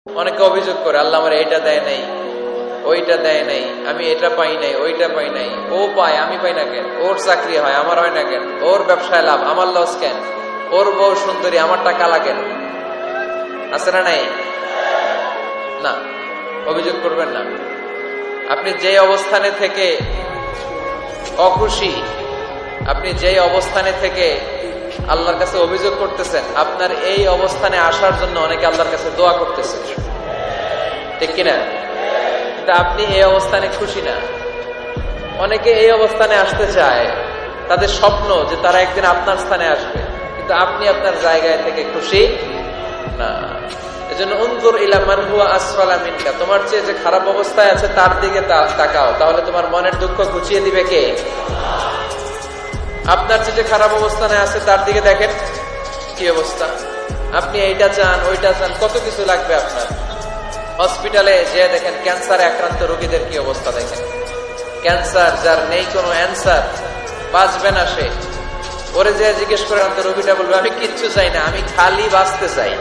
অনেকে অভিযোগ করে আল্লাহ আমার এইটা দেয় নাই, ওইটা দেয় নাই, আমি এটা পাই নাই, ওইটা পাই নাই। ও পায়, আমি পাই না কেন? ওর চাকরি হয়, আমার হয় না কেন? ওর ব্যবসায় লাভ, আমার লস কেন? ওর বউ সুন্দরী, আমার টাকা লাগেন? আছে না নাই? না, অভিযোগ করবেন না। আপনি যে অবস্থানে থেকে অখুশি, আপনি যেই অবস্থানে থেকে আল্লাহর কাছে অভিযোগ করতেছেন, আপনার এই অবস্থানে আসার জন্য অনেকে আল্লাহর কাছে দোয়া করতেছে, ঠিক কিনা? কিন্তু আপনি এই অবস্থানে খুশি না। অনেকে এই অবস্থানে আসতে চায়, তাদের স্বপ্ন যে তারা একদিন আপনার স্থানে আসবে, কিন্তু আপনি আপনার জায়গায় থেকে খুশি না। এজন্য উনজুর ইলা মান হুয়া আসফালা মিনকা, তোমার চেয়ে যে খারাপ অবস্থায় আছে তার দিকে তাকাও, তাহলে তোমার মনের দুঃখ ঘুচিয়ে দিবে কে? আপনার চেয়ে যে খারাপ অবস্থানে আছে তার দিকে দেখেন কি অবস্থা। আপনি এইটা চান, ওইটা চান, কত কিছু লাগবে আপনার। হসপিটালে যে দেখেন ক্যান্সারে আক্রান্ত রোগীদের কি অবস্থা দেখেন। ক্যান্সার যার নেই কোনো অ্যান্সার, বাঁচবে না সে। ওরে যে জিজ্ঞেস করে রোগীটা বলবে আমি কিচ্ছু চাই না, আমি খালি বাঁচতে চাই।